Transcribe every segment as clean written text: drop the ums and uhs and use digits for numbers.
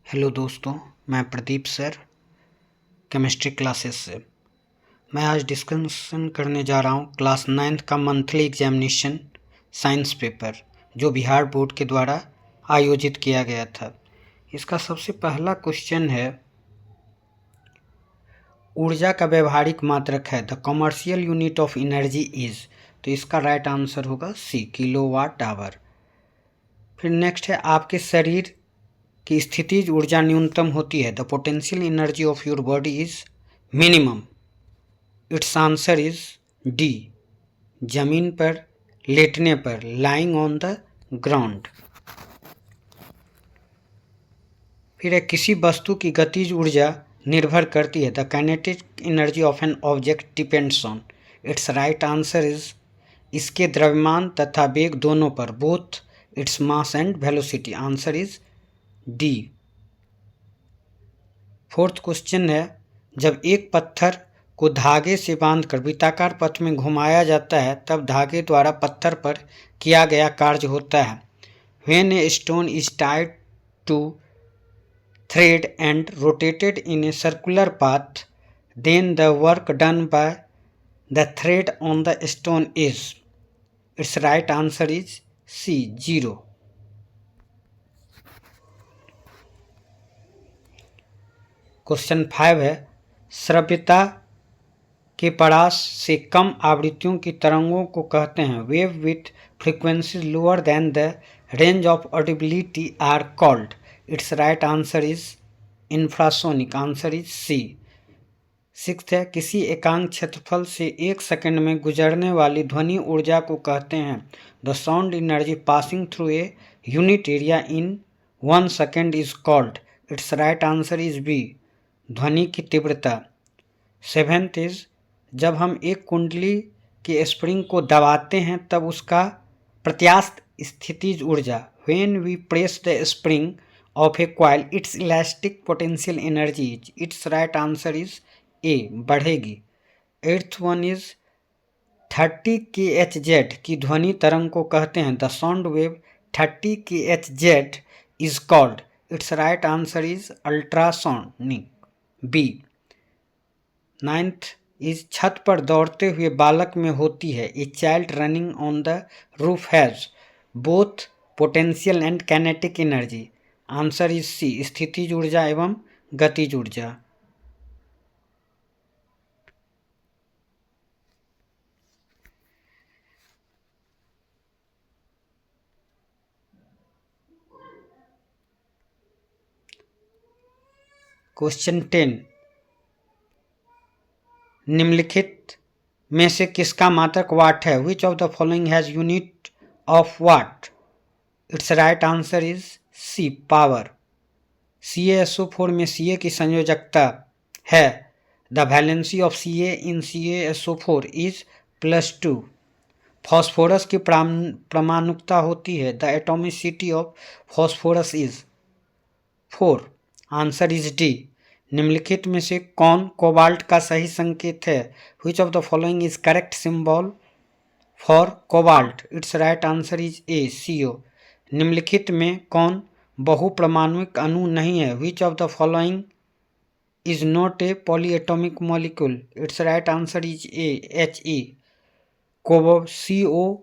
Hello दोस्तों, मैं Pradeep sir chemistry classes से। मैं आज डिस्कशन करने जा रहा हूँ क्लास 9th का मंथली एग्जामिनेशन साइंस पेपर जो बिहार बोर्ड के द्वारा आयोजित किया गया था। इसका सबसे पहला क्वेश्चन है, ऊर्जा का व्यवहारिक मात्रक है the commercial unit of energy is. तो इसका राइट आंसर होगा सी, किलोवाट आवर। फिर नेक्स्ट है, आपके शरीर की स्थितिज ऊर्जा न्यूनतम होती है the potential energy of your body is minimum. It's answer is D, जमीन पर लेटने पर, लाइंग ऑन द ग्राउंड। फिर है, किसी वस्तु की गतिज ऊर्जा निर्भर करती है the kinetic energy of an object depends on. It's right answer is इसके द्रव्यमान तथा वेग दोनों पर, both its mass and velocity. Answer is D. Fourth question है, जब एक पत्थर को धागे से बांधकर वृत्ताकार पथ में घुमाया जाता है तब धागे द्वारा पत्थर पर किया गया कार्य होता है। When a stone is tied to thread and rotated in a circular path, then the work done by the thread on the stone is. It's right answer is C, 0। Question 5 है, श्रव्यता के परास से कम आवृत्तियों की तरंगों को कहते हैं wave with frequency lower than the range of audibility are called. Its right answer is infrasonic. Answer is C. Sixth है, किसी एकांक क्षेत्रफल से 1 सेकंड में गुजरने वाली ध्वनि ऊर्जा को कहते हैं the sound energy passing through a unit area in 1 second is called. Its right answer is B, ध्वनि की तीव्रता। सेवेंथ इज, जब हम एक कुंडली के स्प्रिंग को दबाते हैं तब उसका प्रत्यास्थ स्थितिज ऊर्जा, when we press the spring of a coil it's elastic potential energy. It's right answer is A, बढ़ेगी। एट्थ वन इज, 30 kHz की ध्वनि तरंग को कहते हैं the sound wave 30 kHz is called. Its right answer is ultrasonic, B. Ninth is, छत पर दौड़ते हुए बालक में होती है a child running on the roof has both potential and kinetic energy. Answer is C, स्थितिज ऊर्जा एवं गतिज ऊर्जा। क्वेश्चन 10, निम्नलिखित में से किसका मात्रक वाट है which of the following has unit of watt. Its right answer is C, power. CaSO4 में Ca की संयोजकता है the valency of Ca in CaSO4 is +2। Phosphorus की परमाणुकता होती है the atomicity of phosphorus is 4। Answer is D. निम्नलिखित में से कौन कोबाल्ट का सही संकेत है which of the following is correct symbol for cobalt. Its right answer is A, CO। निम्नलिखित में कौन बहुप्रमाणुक अणु नहीं है which of the following is not a polyatomic molecule. It's right answer is A, He। CO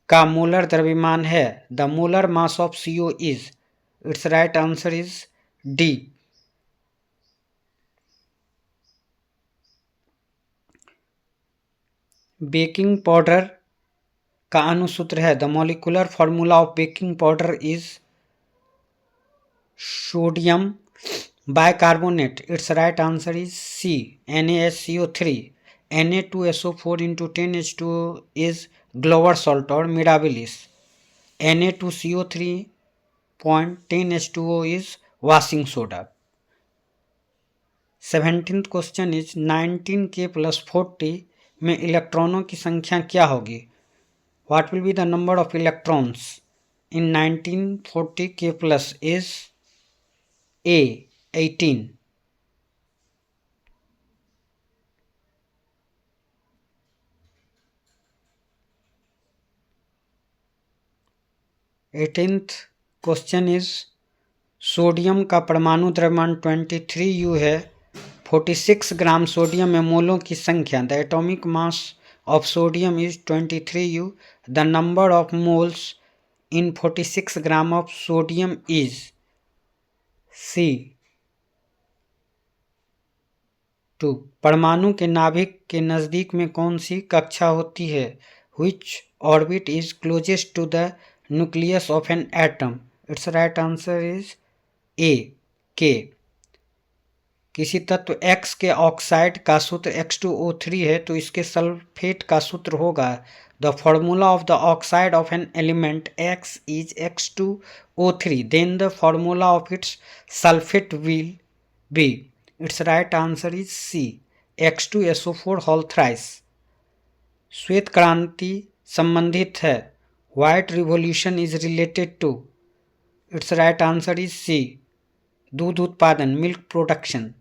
का molar द्रव्यमान है the molar mass of CO is. It's right answer is D. Baking powder का अनुसूत्र है the molecular formula of baking powder is sodium bicarbonate. It's right answer is C, NaSCO3। Na2SO4 into 10H2O is Glauber salt और mirabilis. Na2CO3.10H2O is washing soda. 17th question is 19K + 40 में इलेक्ट्रॉनों की संख्या क्या होगी। What will be the number of electrons in 1940K plus is a, 18। 18th question is, sodium का परमाणु द्रव्यमान 23U है। 46 ग्राम सोडियम में मोलों की संख्या। The atomic mass of sodium is 23U। The number of moles in 46 gram of sodium is C. 2. परमाणु के नाभिक के नजदीक में कौन सी कक्षा होती है? Which orbit is closest to the nucleus of an atom? Its right answer is A. K. किसी तत्व X के ऑक्साइड का सूत्र H2O3 है तो इसके सल्फेट का सूत्र होगा। The formula of the oxide of an element X is H2O3, then the formula of its sulphate will be. Its right answer is C. H2SO4 whole thrice. श्वेत क्रांति संबंधित है। White revolution is related to. Its right answer is C. दूध उत्पादन, milk production.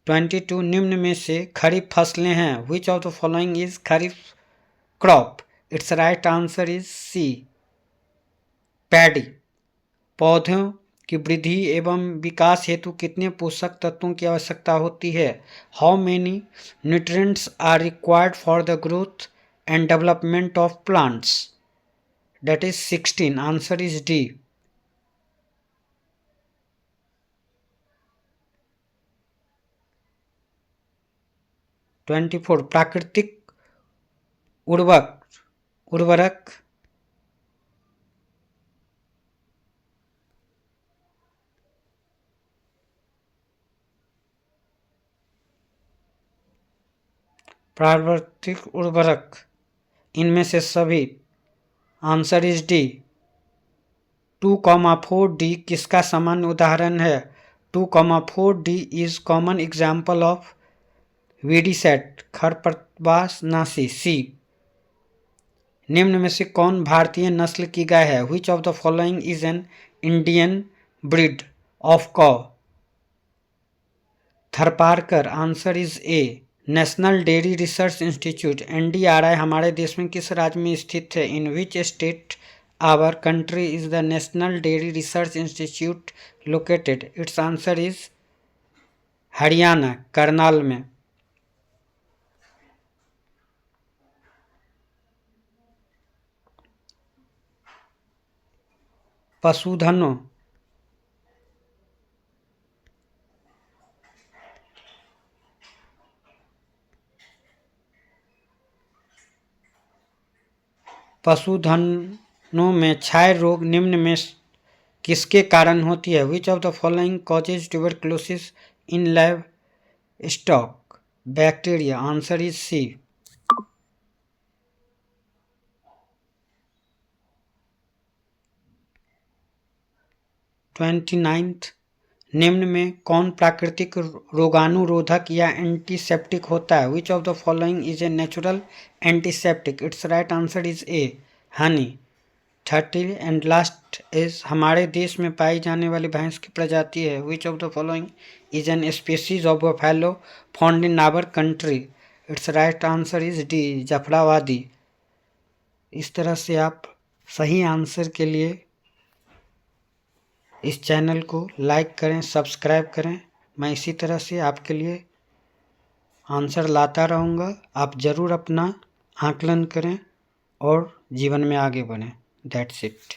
22. निम्न में से खरीफ फसलें हैं। विच of the following is kharif crop? It's right answer is C. Paddy. पौधों की वृद्धि एवं विकास हेतु कितने पोषक तत्वों की आवश्यकता होती है? How many nutrients are required for the growth and development of plants? That is 16. Answer is D. 24. प्राकृतिक उर्वरक इनमें से सभी। Answer is D. 2,4D किसका सामान्य उदाहरण है? 2,4D is common example of weedicide, खरपतवारनाशी। C. निम्न में से कौन भारतीय नस्ल की गाय है? Which of the following is an Indian breed of cow? Tharparkar. Answer is A. National dairy research institute NDRI हमारे देश में किस राज्य में स्थित है? In which state our country is the national dairy research institute located? Its answer is Haryana, Karnal में। पशुधनों में क्षय रोग निम्न में किसके कारण होती है? Which of the following causes tuberculosis in live stock? Bacteria. Answer is C. 29. निम्न में कौन प्राकृतिक रोगाणुरोधक या एंटीसेप्टिक होता है? Which of the following is a natural antiseptic? It's right answer is A. Honey. 30 and last is हमारे देश में पाई जाने वाली भैंस की प्रजाति है। Which of the following is an species of buffalo found in our country? Its right answer is D. Jafarabadi. इस तरह से आप सही आंसर के लिए इस चैनल को लाइक करें, सब्सक्राइब करें। मैं इसी तरह से आपके लिए आंसर लाता रहूँगा। आप ज़रूर अपना आकलन करें और जीवन में आगे बढ़ें। That's it.